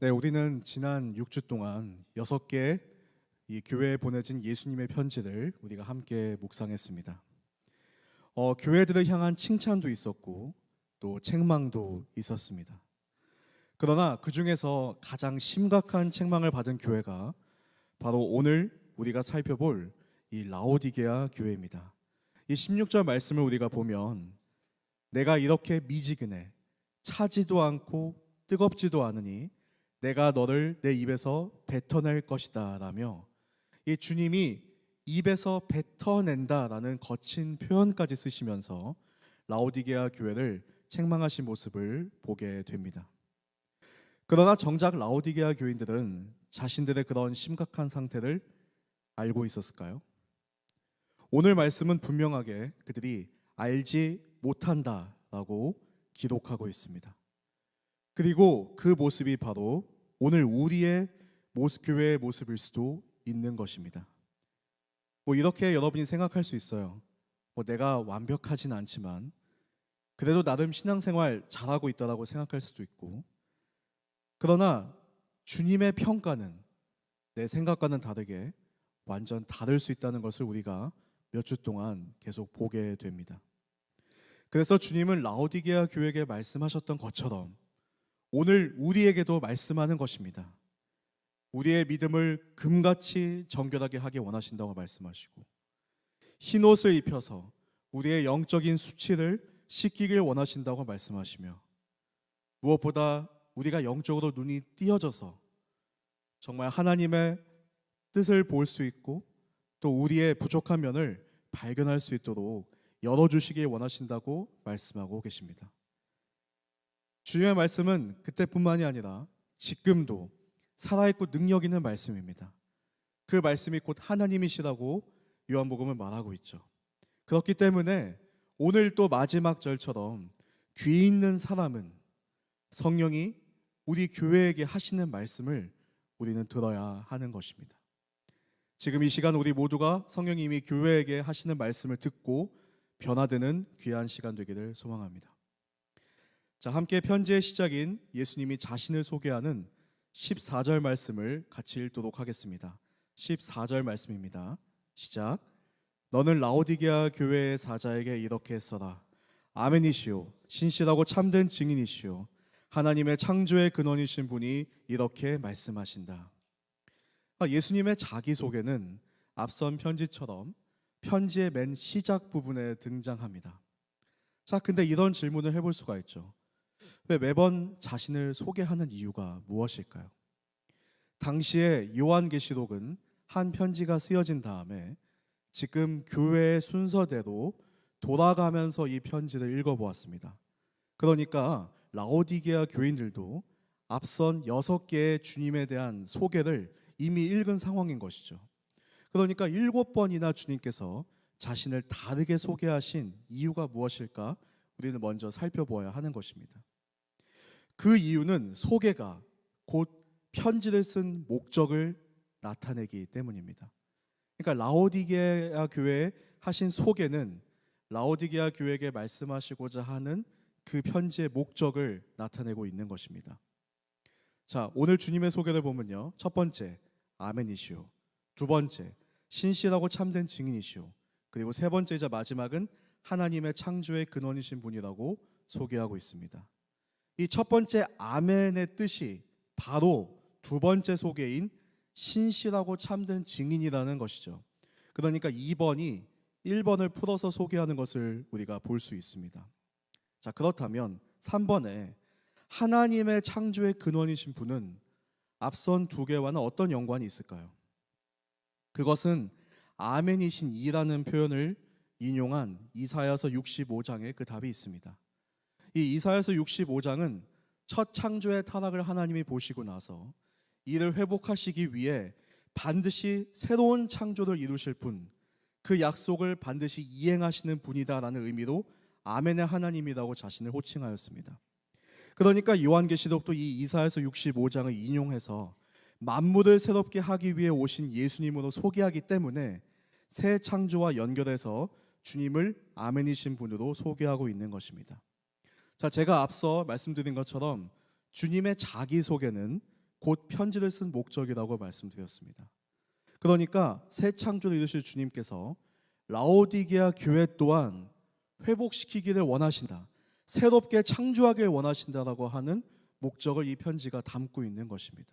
네, 우리는 지난 6주 동안 6개의 이 교회에 보내진 예수님의 편지를 우리가 함께 묵상했습니다. 교회들을 향한 칭찬도 있었고 또 책망도 있었습니다. 그러나 그 중에서 가장 심각한 책망을 받은 교회가 바로 오늘 우리가 살펴볼 이 라오디게아 교회입니다. 이 16절 말씀을 우리가 보면 내가 이렇게 미지근해 차지도 않고 뜨겁지도 않으니 내가 너를 내 입에서 뱉어낼 것이다 라며 이 주님이 입에서 뱉어낸다라는 거친 표현까지 쓰시면서 라오디게아 교회를 책망하신 모습을 보게 됩니다. 그러나 정작 라오디게아 교인들은 자신들의 그런 심각한 상태를 알고 있었을까요? 오늘 말씀은 분명하게 그들이 알지 못한다라고 기록하고 있습니다. 그리고 그 모습이 바로 오늘 우리의 교회의 모습일 수도 있는 것입니다. 이렇게 여러분이 생각할 수 있어요. 내가 완벽하진 않지만 그래도 나름 신앙생활 잘하고 있다라고 생각할 수도 있고, 그러나 주님의 평가는 내 생각과는 다르게 완전 다를 수 있다는 것을 우리가 몇 주 동안 계속 보게 됩니다. 그래서 주님은 라오디게아 교회에게 말씀하셨던 것처럼 오늘 우리에게도 말씀하는 것입니다. 우리의 믿음을 금같이 정결하게 하기 원하신다고 말씀하시고, 흰 옷을 입혀서 우리의 영적인 수치를 씻기길 원하신다고 말씀하시며, 무엇보다 우리가 영적으로 눈이 띄어져서 정말 하나님의 뜻을 볼 수 있고 또 우리의 부족한 면을 발견할 수 있도록 열어주시길 원하신다고 말씀하고 계십니다. 주님의 말씀은 그때뿐만이 아니라 지금도 살아있고 능력 있는 말씀입니다. 그 말씀이 곧 하나님이시라고 요한복음은 말하고 있죠. 그렇기 때문에 오늘 또 마지막 절처럼 귀 있는 사람은 성령이 우리 교회에게 하시는 말씀을 우리는 들어야 하는 것입니다. 지금 이 시간 우리 모두가 성령이 이미 교회에게 하시는 말씀을 듣고 변화되는 귀한 시간 되기를 소망합니다. 자, 함께 편지의 시작인 예수님이 자신을 소개하는 14절 말씀을 같이 읽도록 하겠습니다. 14절 말씀입니다. 시작. 너는 라오디게아 교회의 사자에게 이렇게 써라. 아멘이시오, 신실하고 참된 증인이시오, 하나님의 창조의 근원이신 분이 이렇게 말씀하신다. 예수님의 자기소개는 앞선 편지처럼 편지의 맨 시작 부분에 등장합니다. 자, 근데 이런 질문을 해볼 수가 있죠. 왜 매번 자신을 소개하는 이유가 무엇일까요? 당시에 요한계시록은 한 편지가 쓰여진 다음에 지금 교회의 순서대로 돌아가면서 이 편지를 읽어보았습니다. 그러니까 라오디게아 교인들도 앞선 6개의 주님에 대한 소개를 이미 읽은 상황인 것이죠. 그러니까 7번이나 주님께서 자신을 다르게 소개하신 이유가 무엇일까? 우리는 먼저 살펴보아야 하는 것입니다. 그 이유는 소개가 곧 편지를 쓴 목적을 나타내기 때문입니다. 그러니까 라오디게아 교회에 하신 소개는 라오디게아 교회에게 말씀하시고자 하는 그 편지의 목적을 나타내고 있는 것입니다. 자, 오늘 주님의 소개를 보면요, 첫 번째 아멘이시오, 두 번째 신실하고 참된 증인이시오, 그리고 세 번째이자 마지막은 하나님의 창조의 근원이신 분이라고 소개하고 있습니다. 이 첫 번째 아멘의 뜻이 바로 두 번째 소개인 신실하고 참된 증인이라는 것이죠. 그러니까 2번이 1번을 풀어서 소개하는 것을 우리가 볼 수 있습니다. 자, 그렇다면 3번에 하나님의 창조의 근원이신 분은 앞선 두 개와는 어떤 연관이 있을까요? 그것은 아멘이신 이라는 표현을 인용한 이사야서 65장에 그 답이 있습니다. 이 이사야서 65장은 첫 창조의 타락을 하나님이 보시고 나서 이를 회복하시기 위해 반드시 새로운 창조를 이루실 분, 그 약속을 반드시 이행하시는 분이다라는 의미로 아멘의 하나님이라고 자신을 호칭하였습니다. 그러니까 요한계시록도 이 이사야서 65장을 인용해서 만물을 새롭게 하기 위해 오신 예수님으로 소개하기 때문에 새 창조와 연결해서 주님을 아멘이신 분으로 소개하고 있는 것입니다. 자, 제가 앞서 말씀드린 것처럼 주님의 자기소개는 곧 편지를 쓴 목적이라고 말씀드렸습니다. 그러니까 새 창조를 이루실 주님께서 라오디게아 교회 또한 회복시키기를 원하신다, 새롭게 창조하길 원하신다라고 하는 목적을 이 편지가 담고 있는 것입니다.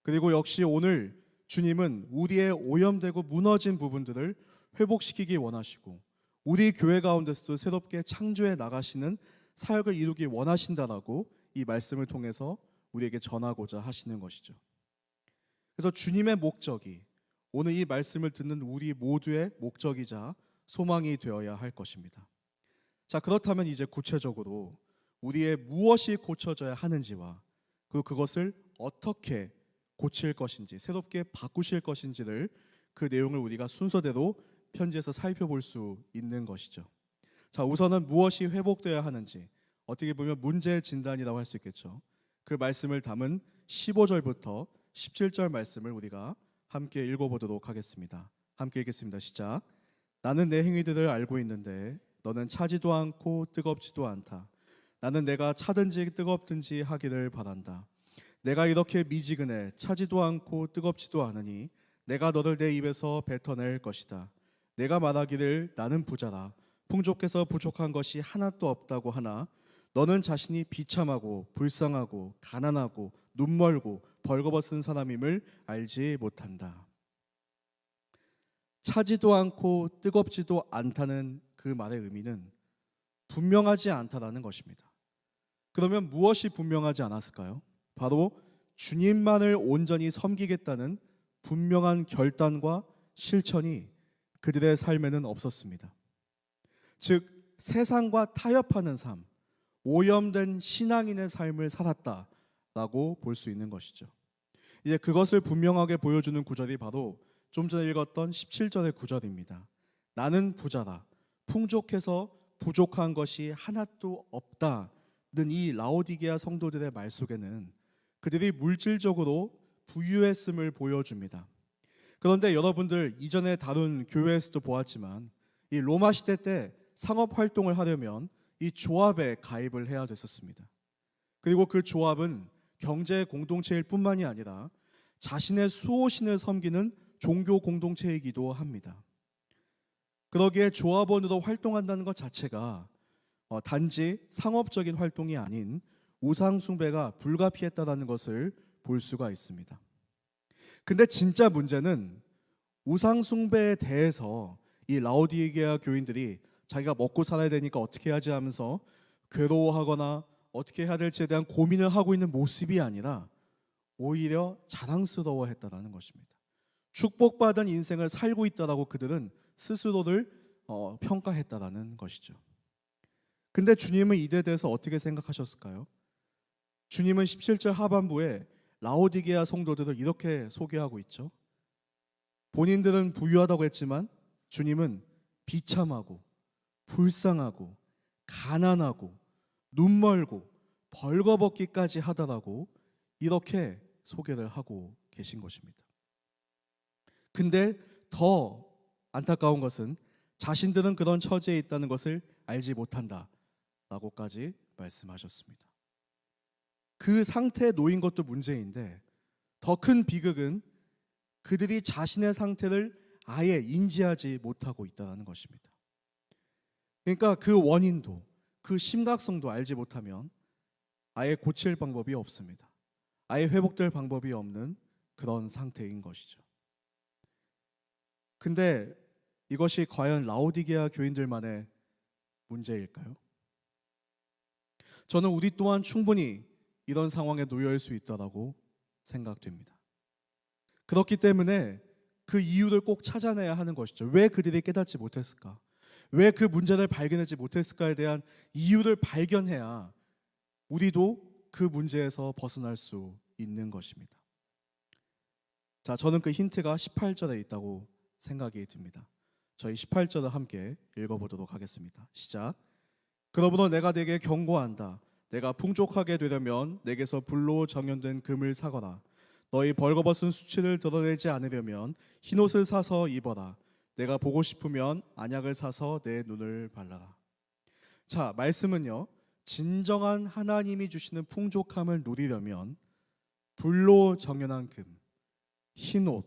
그리고 역시 오늘 주님은 우리의 오염되고 무너진 부분들을 회복시키기 원하시고 우리 교회 가운데서도 새롭게 창조해 나가시는 사역을 이루기 원하신다라고 이 말씀을 통해서 우리에게 전하고자 하시는 것이죠. 그래서 주님의 목적이 오늘 이 말씀을 듣는 우리 모두의 목적이자 소망이 되어야 할 것입니다. 자, 그렇다면 이제 구체적으로 우리의 무엇이 고쳐져야 하는지와 그리고 그것을 어떻게 고칠 것인지, 새롭게 바꾸실 것인지를 그 내용을 우리가 순서대로 편지에서 살펴볼 수 있는 것이죠. 자, 우선은 무엇이 회복되어야 하는지, 어떻게 보면 문제 진단이라고 할 수 있겠죠. 그 말씀을 담은 15절부터 17절 말씀을 우리가 함께 읽어보도록 하겠습니다. 함께 읽겠습니다. 시작. 나는 내 행위들을 알고 있는데 너는 차지도 않고 뜨겁지도 않다. 나는 내가 차든지 뜨겁든지 하기를 바란다. 내가 이렇게 미지근해 차지도 않고 뜨겁지도 않으니 내가 너를 내 입에서 뱉어낼 것이다. 내가 말하기를 나는 부자라 풍족해서 부족한 것이 하나도 없다고 하나 너는 자신이 비참하고 불쌍하고 가난하고 눈멀고 벌거벗은 사람임을 알지 못한다. 차지도 않고 뜨겁지도 않다는 그 말의 의미는 분명하지 않다라는 것입니다. 그러면 무엇이 분명하지 않았을까요? 바로 주님만을 온전히 섬기겠다는 분명한 결단과 실천이 그들의 삶에는 없었습니다. 즉 세상과 타협하는 삶, 오염된 신앙인의 삶을 살았다라고 볼 수 있는 것이죠. 이제 그것을 분명하게 보여주는 구절이 바로 좀 전에 읽었던 17절의 구절입니다. 나는 부자라 풍족해서 부족한 것이 하나도 없다는 이 라오디게아 성도들의 말 속에는 그들이 물질적으로 부유했음을 보여줍니다. 그런데 여러분들 이전에 다룬 교회에서도 보았지만 이 로마 시대 때 상업 활동을 하려면 이 조합에 가입을 해야 됐었습니다. 그리고 그 조합은 경제 공동체일 뿐만이 아니라 자신의 수호신을 섬기는 종교 공동체이기도 합니다. 그러기에 조합원으로 활동한다는 것 자체가 단지 상업적인 활동이 아닌 우상 숭배가 불가피했다는 것을 볼 수가 있습니다. 근데 진짜 문제는 우상 숭배에 대해서 이 라오디게아 교인들이 자기가 먹고 살아야 되니까 어떻게 해야지 하면서 괴로워하거나 어떻게 해야 될지에 대한 고민을 하고 있는 모습이 아니라 오히려 자랑스러워했다는 것입니다. 축복받은 인생을 살고 있다라고 그들은 스스로를 평가했다라는 것이죠. 근데 주님은 이에 대해서 어떻게 생각하셨을까요? 주님은 17절 하반부에 라오디게아 성도들을 이렇게 소개하고 있죠. 본인들은 부유하다고 했지만 주님은 비참하고 불쌍하고 가난하고 눈멀고 벌거벗기까지 하더라고 이렇게 소개를 하고 계신 것입니다. 근데 더 안타까운 것은 자신들은 그런 처지에 있다는 것을 알지 못한다 라고까지 말씀하셨습니다. 그 상태에 놓인 것도 문제인데 더 큰 비극은 그들이 자신의 상태를 아예 인지하지 못하고 있다는 것입니다. 그러니까 그 원인도 그 심각성도 알지 못하면 아예 고칠 방법이 없습니다. 아예 회복될 방법이 없는 그런 상태인 것이죠. 근데 이것이 과연 라오디게아 교인들만의 문제일까요? 저는 우리 또한 충분히 이런 상황에 놓여 수 있다고 생각됩니다. 그렇기 때문에 그 이유를 꼭 찾아내야 하는 것이죠. 왜 그들이 깨닫지 못했을까? 왜 그 문제를 발견하지 못했을까에 대한 이유를 발견해야 우리도 그 문제에서 벗어날 수 있는 것입니다. 자, 저는 그 힌트가 18절에 있다고 생각이 듭니다. 저희 18절을 함께 읽어보도록 하겠습니다. 시작. 그러므로 내가 네게 경고한다. 내가 풍족하게 되려면 내게서 불로 정연된 금을 사거라. 너희 벌거벗은 수치를 드러내지 않으려면 흰옷을 사서 입어라. 내가 보고 싶으면 안약을 사서 내 눈을 발라라. 자, 말씀은요, 진정한 하나님이 주시는 풍족함을 누리려면 불로 정연한 금, 흰옷,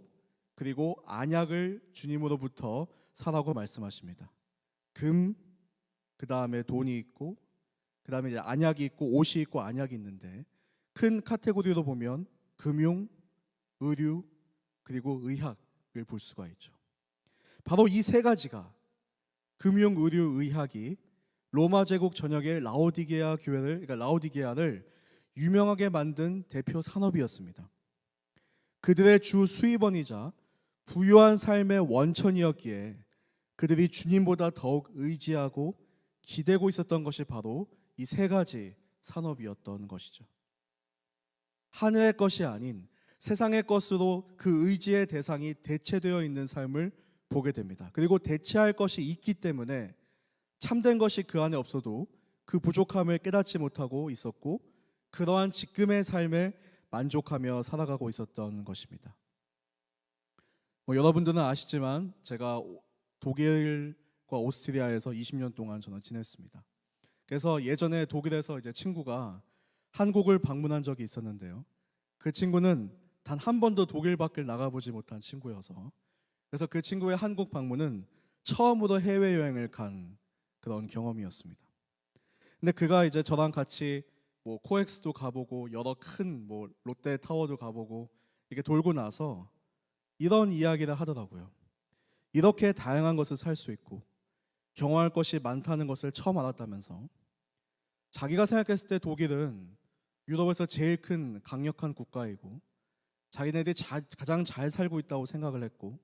그리고 안약을 주님으로부터 사라고 말씀하십니다. 금, 그 다음에 돈이 있고, 그 다음에 이제 안약이 있고, 옷이 있고, 안약이 있는데, 큰 카테고리로 보면 금융, 의류, 그리고 의학을 볼 수가 있죠. 바로 이 세 가지가, 금융, 의류, 의학이 로마 제국 전역의 라오디게아 교회를, 그러니까 라오디게아를 유명하게 만든 대표 산업이었습니다. 그들의 주 수입원이자 부유한 삶의 원천이었기에 그들이 주님보다 더욱 의지하고 기대고 있었던 것이 바로 이 세 가지 산업이었던 것이죠. 하늘의 것이 아닌 세상의 것으로 그 의지의 대상이 대체되어 있는 삶을 보게 됩니다. 그리고 대체할 것이 있기 때문에 참된 것이 그 안에 없어도 그 부족함을 깨닫지 못하고 있었고, 그러한 지금의 삶에 만족하며 살아가고 있었던 것입니다. 여러분들은 아시지만 제가 독일과 오스트리아에서 20년 동안 저는 지냈습니다. 그래서 예전에 독일에서 이제 친구가 한국을 방문한 적이 있었는데요. 그 친구는 단 한 번도 독일 밖을 나가보지 못한 친구여서, 그래서 그 친구의 한국 방문은 처음으로 해외여행을 간 그런 경험이었습니다. 근데 그가 이제 저랑 같이 뭐 코엑스도 가보고 여러 큰 뭐 롯데타워도 가보고 이렇게 돌고 나서 이런 이야기를 하더라고요. 이렇게 다양한 것을 살 수 있고 경험할 것이 많다는 것을 처음 알았다면서, 자기가 생각했을 때 독일은 유럽에서 제일 큰 강력한 국가이고 자기네들이 가장 잘 살고 있다고 생각을 했고,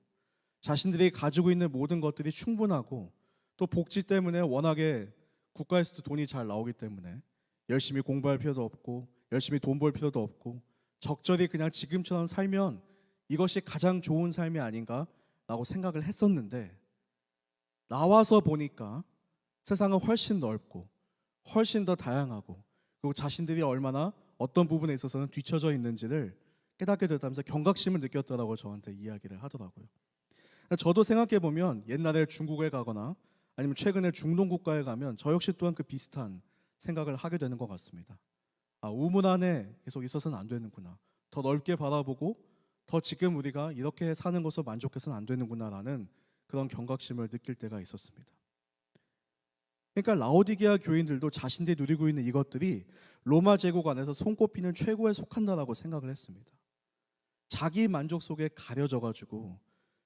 자신들이 가지고 있는 모든 것들이 충분하고, 또 복지 때문에 워낙에 국가에서도 돈이 잘 나오기 때문에 열심히 공부할 필요도 없고 열심히 돈 벌 필요도 없고 적절히 그냥 지금처럼 살면 이것이 가장 좋은 삶이 아닌가라고 생각을 했었는데, 나와서 보니까 세상은 훨씬 넓고 훨씬 더 다양하고, 그리고 자신들이 얼마나 어떤 부분에 있어서는 뒤처져 있는지를 깨닫게 됐다면서 경각심을 느꼈다고 저한테 이야기를 하더라고요. 저도 생각해 보면 옛날에 중국에 가거나 아니면 최근에 중동 국가에 가면 저 역시 또한 그 비슷한 생각을 하게 되는 것 같습니다. 우물 안에 계속 있어서는 안 되는구나. 더 넓게 바라보고 더 지금 우리가 이렇게 사는 것으로 만족해서는 안 되는구나라는 그런 경각심을 느낄 때가 있었습니다. 그러니까 라오디게아 교인들도 자신들이 누리고 있는 이것들이 로마 제국 안에서 손꼽히는 최고에 속한다라고 생각을 했습니다. 자기 만족 속에 가려져 가지고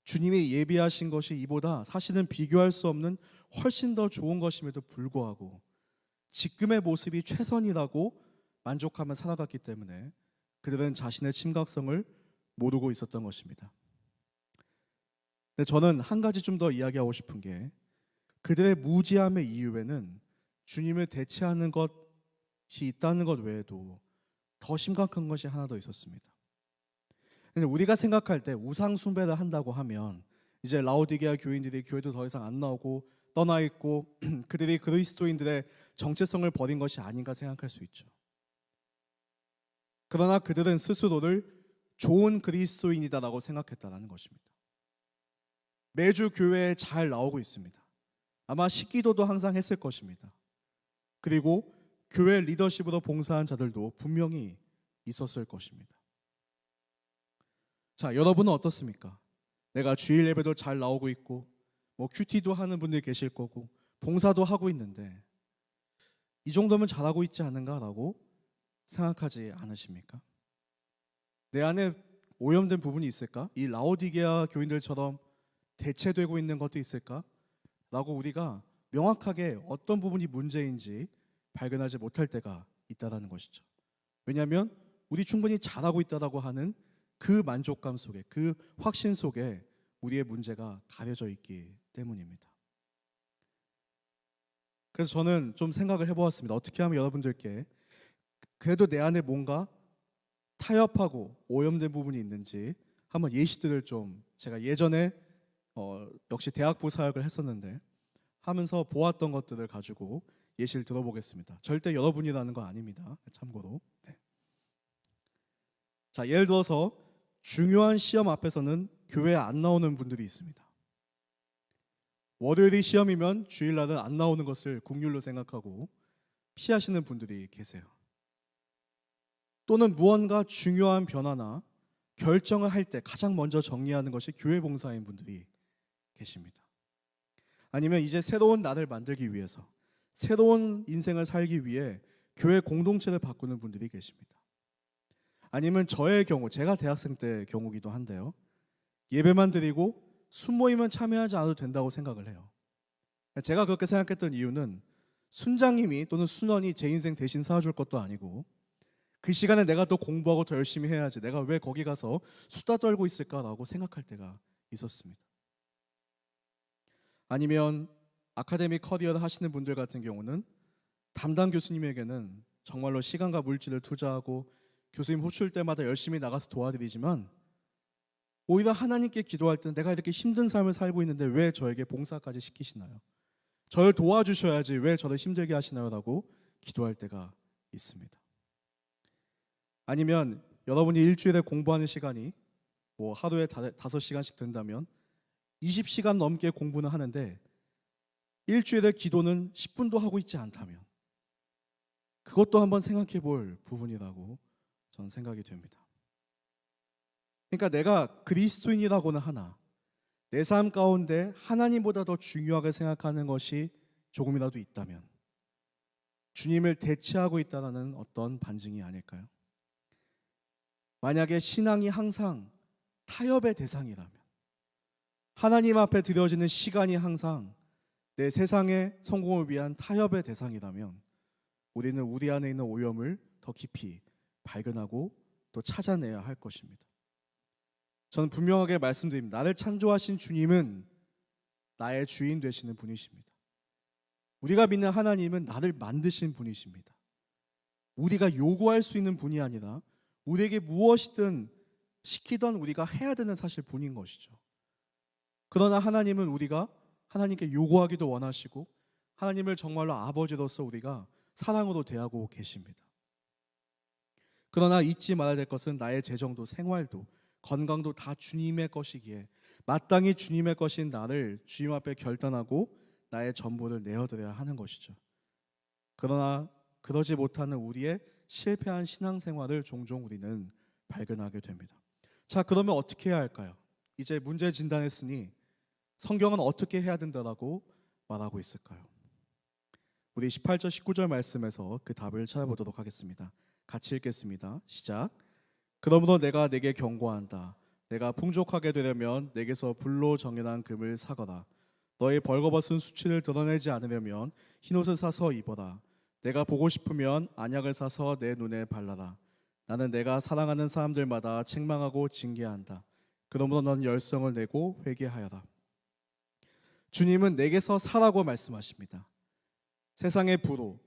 주님이 예비하신 것이 이보다 사실은 비교할 수 없는 훨씬 더 좋은 것임에도 불구하고 지금의 모습이 최선이라고 만족하며 살아갔기 때문에 그들은 자신의 심각성을 모르고 있었던 것입니다. 근데 저는 한 가지 좀 더 이야기하고 싶은 게, 그들의 무지함의 이유에는 주님을 대체하는 것이 있다는 것 외에도 더 심각한 것이 하나 더 있었습니다. 우리가 생각할 때 우상 숭배를 한다고 하면 이제 라오디게아 교인들이 교회도 더 이상 안 나오고 떠나 있고 그들이 그리스도인들의 정체성을 버린 것이 아닌가 생각할 수 있죠. 그러나 그들은 스스로를 좋은 그리스도인이다라고 생각했다는 것입니다. 매주 교회에 잘 나오고 있습니다. 아마 식기도도 항상 했을 것입니다. 그리고 교회 리더십으로 봉사한 자들도 분명히 있었을 것입니다. 자, 여러분은 어떻습니까? 내가 주일 예배도 잘 나오고 있고 뭐 큐티도 하는 분들이 계실 거고 봉사도 하고 있는데 이 정도면 잘하고 있지 않은가라고 생각하지 않으십니까? 내 안에 오염된 부분이 있을까? 이 라오디게아 교인들처럼 대체되고 있는 것도 있을까? 라고 우리가 명확하게 어떤 부분이 문제인지 발견하지 못할 때가 있다는 것이죠. 왜냐하면 우리 충분히 잘하고 있다고 하는 그 만족감 속에, 그 확신 속에 우리의 문제가 가려져 있기 때문입니다. 그래서 저는 좀 생각을 해보았습니다. 어떻게 하면 여러분들께 그래도 내 안에 뭔가 타협하고 오염된 부분이 있는지 한번 예시들을 좀, 제가 예전에 역시 대학부 사역을 했었는데 하면서 보았던 것들을 가지고 예시를 들어보겠습니다. 절대 여러분이라는 거 아닙니다. 참고로. 네. 자, 예를 들어서 중요한 시험 앞에서는 교회에 안 나오는 분들이 있습니다. 월요일이 시험이면 주일날은 안 나오는 것을 국률로 생각하고 피하시는 분들이 계세요. 또는 무언가 중요한 변화나 결정을 할 때 가장 먼저 정리하는 것이 교회 봉사인 분들이 계십니다. 아니면 이제 새로운 나를 만들기 위해서, 새로운 인생을 살기 위해 교회 공동체를 바꾸는 분들이 계십니다. 아니면 저의 경우, 제가 대학생 때 경우기도 한데요, 예배만 드리고 순모임은 참여하지 않아도 된다고 생각을 해요. 제가 그렇게 생각했던 이유는 순장님이 또는 순원이 제 인생 대신 살아줄 것도 아니고, 그 시간에 내가 더 공부하고 더 열심히 해야지, 내가 왜 거기 가서 수다 떨고 있을까라고 생각할 때가 있었습니다. 아니면 아카데미 커리어를 하시는 분들 같은 경우는 담당 교수님에게는 정말로 시간과 물질을 투자하고 교수님 호출 때마다 열심히 나가서 도와드리지만, 오히려 하나님께 기도할 때는 내가 이렇게 힘든 삶을 살고 있는데 왜 저에게 봉사까지 시키시나요? 저를 도와주셔야지 왜 저를 힘들게 하시나요? 라고 기도할 때가 있습니다. 아니면 여러분이 일주일에 공부하는 시간이 뭐 하루에 5시간씩 된다면 20시간 넘게 공부는 하는데 일주일에 기도는 10분도 하고 있지 않다면, 그것도 한번 생각해 볼 부분이라고 저는 생각이 됩니다. 그러니까 내가 그리스도인이라고는 하나 내 삶 가운데 하나님보다 더 중요하게 생각하는 것이 조금이라도 있다면 주님을 대체하고 있다는 어떤 반증이 아닐까요? 만약에 신앙이 항상 타협의 대상이라면, 하나님 앞에 드려지는 시간이 항상 내 세상의 성공을 위한 타협의 대상이라면, 우리는 우리 안에 있는 오염을 더 깊이 발견하고 또 찾아내야 할 것입니다. 저는 분명하게 말씀드립니다. 나를 창조하신 주님은 나의 주인 되시는 분이십니다. 우리가 믿는 하나님은 나를 만드신 분이십니다. 우리가 요구할 수 있는 분이 아니라 우리에게 무엇이든 시키던 우리가 해야 되는 사실 분인 것이죠. 그러나 하나님은 우리가 하나님께 요구하기도 원하시고 하나님을 정말로 아버지로서 우리가 사랑으로 대하고 계십니다. 그러나 잊지 말아야 될 것은 나의 재정도 생활도 건강도 다 주님의 것이기에 마땅히 주님의 것인 나를 주님 앞에 결단하고 나의 전부를 내어드려야 하는 것이죠. 그러나 그러지 못하는 우리의 실패한 신앙생활을 종종 우리는 발견하게 됩니다. 자, 그러면 어떻게 해야 할까요? 이제 문제 진단했으니 성경은 어떻게 해야 된다라고 말하고 있을까요? 우리 18절 19절 말씀에서 그 답을 찾아보도록 하겠습니다. 같이 읽겠습니다. 시작. 그러므로 내가 내게 경고한다. 내가 풍족하게 되려면 내게서 불로 정연한 금을 사거라. 너의 벌거벗은 수치를 드러내지 않으려면 흰옷을 사서 입어라. 내가 보고 싶으면 안약을 사서 내 눈에 발라라. 나는 내가 사랑하는 사람들마다 책망하고 징계한다. 그러므로 넌 열성을 내고 회개하여라. 주님은 내게서 사라고 말씀하십니다. 세상의 부로,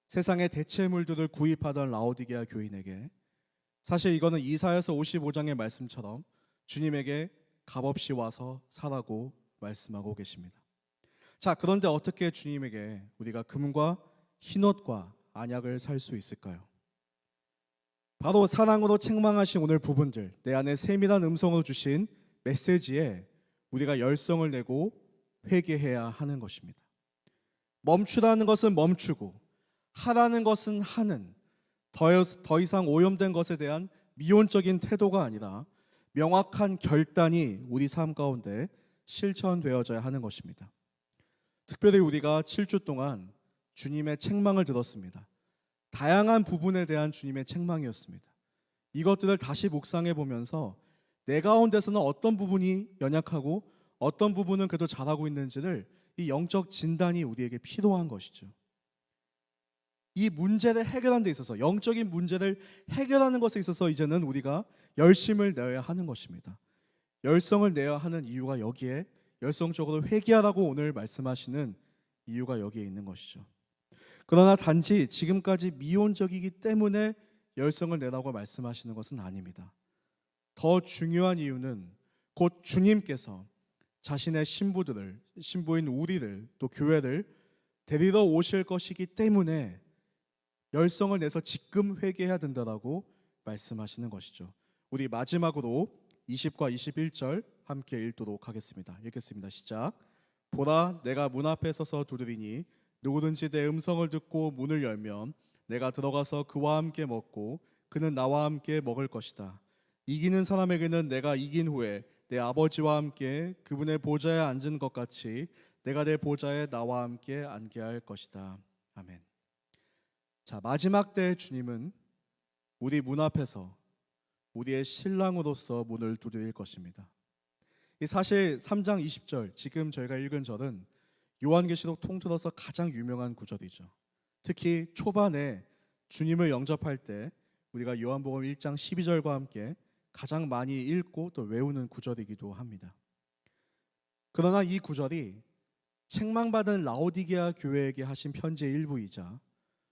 세상의 대체물들을 구입하던 라오디게아 교인에게, 사실 이거는 이사야서 55장의 말씀처럼 주님에게 값없이 와서 사라고 말씀하고 계십니다. 자, 그런데 어떻게 주님에게 우리가 금과 흰옷과 안약을 살 수 있을까요? 바로 사랑으로 책망하신 오늘 부분들, 내 안에 세밀한 음성을 주신 메시지에 우리가 열성을 내고 회개해야 하는 것입니다. 멈추라는 것은 멈추고 하라는 것은 하는, 더 이상 오염된 것에 대한 미온적인 태도가 아니라 명확한 결단이 우리 삶 가운데 실천되어져야 하는 것입니다. 특별히 우리가 7주 동안 주님의 책망을 들었습니다. 다양한 부분에 대한 주님의 책망이었습니다. 이것들을 다시 묵상해 보면서 내 가운데서는 어떤 부분이 연약하고 어떤 부분은 그래도 잘하고 있는지를 이 영적 진단이 우리에게 필요한 것이죠. 이 문제를 해결하는 데 있어서, 영적인 문제를 해결하는 것에 있어서 이제는 우리가 열심을 내어야 하는 것입니다. 열성을 내어야 하는 이유가 여기에, 열성적으로 회개하라고 오늘 말씀하시는 이유가 여기에 있는 것이죠. 그러나 단지 지금까지 미온적이기 때문에 열성을 내라고 말씀하시는 것은 아닙니다. 더 중요한 이유는 곧 주님께서 자신의 신부인 우리를, 또 교회를 데리러 오실 것이기 때문에 열성을 내서 지금 회개해야 된다라고 말씀하시는 것이죠. 우리 마지막으로 20과 21절 함께 읽도록 하겠습니다. 읽겠습니다. 시작. 보라, 내가 문 앞에 서서 두드리니 누구든지 내 음성을 듣고 문을 열면 내가 들어가서 그와 함께 먹고 그는 나와 함께 먹을 것이다. 이기는 사람에게는 내가 이긴 후에 내 아버지와 함께 그분의 보좌에 앉은 것 같이 내가 내 보좌에 나와 함께 앉게 할 것이다. 아멘. 자, 마지막 때 주님은 우리 문 앞에서 우리의 신랑으로서 문을 두드릴 것입니다. 이 사실 3장 20절, 지금 저희가 읽은 절은 요한계시록 통틀어서 가장 유명한 구절이죠. 특히 초반에 주님을 영접할 때 우리가 요한복음 1장 12절과 함께 가장 많이 읽고 또 외우는 구절이기도 합니다. 그러나 이 구절이 책망받은 라오디게아 교회에게 하신 편지의 일부이자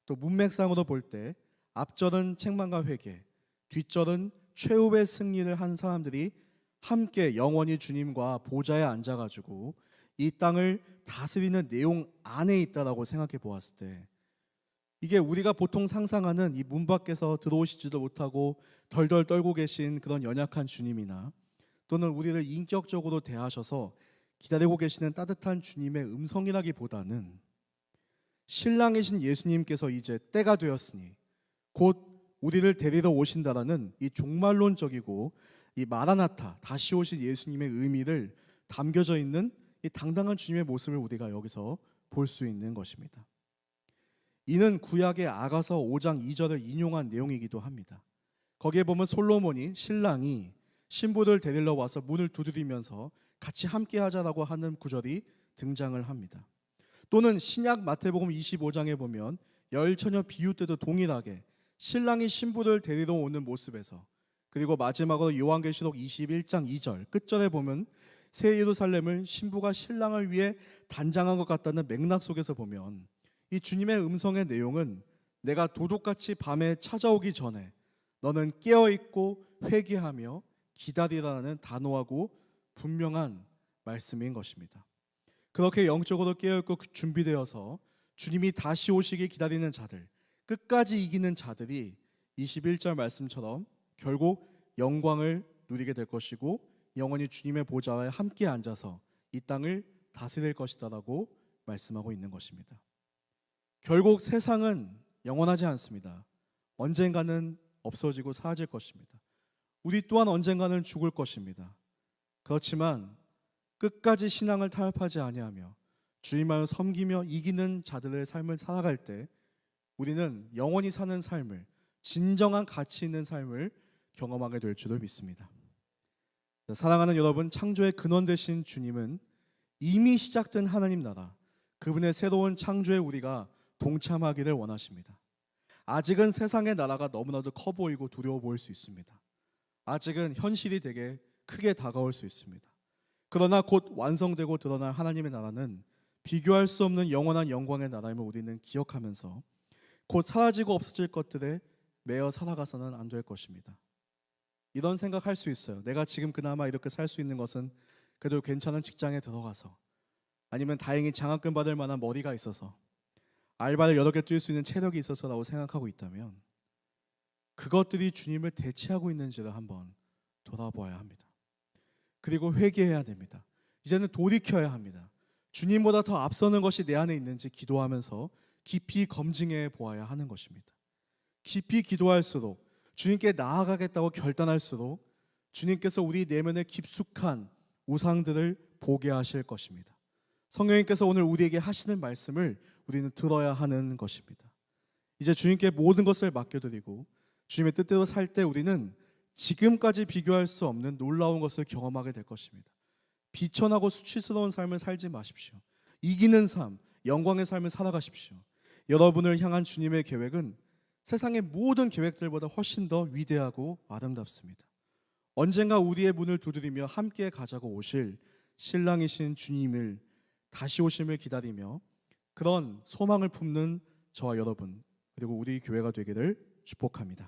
또 문맥상으로 볼 때 앞절은 책망과 회개, 뒷절은 최후의 승리를 한 사람들이 함께 영원히 주님과 보좌에 앉아가지고 이 땅을 다스리는 내용 안에 있다라고 생각해 보았을 때 이게 우리가 보통 상상하는 이 문 밖에서 들어오시지도 못하고 덜덜 떨고 계신 그런 연약한 주님이나 또는 우리를 인격적으로 대하셔서 기다리고 계시는 따뜻한 주님의 음성이라기보다는 신랑이신 예수님께서 이제 때가 되었으니 곧 우리를 데리러 오신다라는 이 종말론적이고 이 마라나타, 다시 오실 예수님의 의미를 담겨져 있는 이 당당한 주님의 모습을 우리가 여기서 볼 수 있는 것입니다. 이는 구약의 아가서 5장 2절을 인용한 내용이기도 합니다. 거기에 보면 솔로몬이 신랑이 신부를 데리러 와서 문을 두드리면서 같이 함께 하자라고 하는 구절이 등장을 합니다. 또는 신약 마태복음 25장에 보면 열처녀 비유 때도 동일하게 신랑이 신부를 데리러 오는 모습에서, 그리고 마지막으로 요한계시록 21장 2절 끝절에 보면 새 예루살렘을 신부가 신랑을 위해 단장한 것 같다는 맥락 속에서 보면 이 주님의 음성의 내용은 내가 도둑같이 밤에 찾아오기 전에 너는 깨어있고 회개하며 기다리라는 단호하고 분명한 말씀인 것입니다. 그렇게 영적으로 깨어있고 준비되어서 주님이 다시 오시길 기다리는 자들, 끝까지 이기는 자들이 21절 말씀처럼 결국 영광을 누리게 될 것이고 영원히 주님의 보좌에 함께 앉아서 이 땅을 다스릴 것이다라고 말씀하고 있는 것입니다. 결국 세상은 영원하지 않습니다. 언젠가는 없어지고 사라질 것입니다. 우리 또한 언젠가는 죽을 것입니다. 그렇지만 끝까지 신앙을 타협하지 아니하며 주님만을 섬기며 이기는 자들의 삶을 살아갈 때 우리는 영원히 사는 삶을, 진정한 가치 있는 삶을 경험하게 될 줄을 믿습니다. 사랑하는 여러분, 창조의 근원 되신 주님은 이미 시작된 하나님 나라, 그분의 새로운 창조에 우리가 동참하기를 원하십니다. 아직은 세상의 나라가 너무나도 커 보이고 두려워 보일 수 있습니다. 아직은 현실이 되게 크게 다가올 수 있습니다. 그러나 곧 완성되고 드러날 하나님의 나라는 비교할 수 없는 영원한 영광의 나라임을 우리는 기억하면서 곧 사라지고 없어질 것들에 매여 살아가서는 안 될 것입니다. 이런 생각할 수 있어요. 내가 지금 그나마 이렇게 살 수 있는 것은 그래도 괜찮은 직장에 들어가서, 아니면 다행히 장학금 받을 만한 머리가 있어서, 알바를 여러 개 뛸 수 있는 체력이 있어서라고 생각하고 있다면 그것들이 주님을 대체하고 있는지를 한번 돌아보아야 합니다. 그리고 회개해야 됩니다. 이제는 돌이켜야 합니다. 주님보다 더 앞서는 것이 내 안에 있는지 기도하면서 깊이 검증해 보아야 하는 것입니다. 깊이 기도할수록, 주님께 나아가겠다고 결단할수록 주님께서 우리 내면의 깊숙한 우상들을 보게 하실 것입니다. 성령님께서 오늘 우리에게 하시는 말씀을 우리는 들어야 하는 것입니다. 이제 주님께 모든 것을 맡겨드리고 주님의 뜻대로 살 때 우리는 지금까지 비교할 수 없는 놀라운 것을 경험하게 될 것입니다. 비천하고 수치스러운 삶을 살지 마십시오. 이기는 삶, 영광의 삶을 살아가십시오. 여러분을 향한 주님의 계획은 세상의 모든 계획들보다 훨씬 더 위대하고 아름답습니다. 언젠가 우리의 문을 두드리며 함께 가자고 오실 신랑이신 주님을, 다시 오심을 기다리며 그런 소망을 품는 저와 여러분, 그리고 우리 교회가 되기를 축복합니다.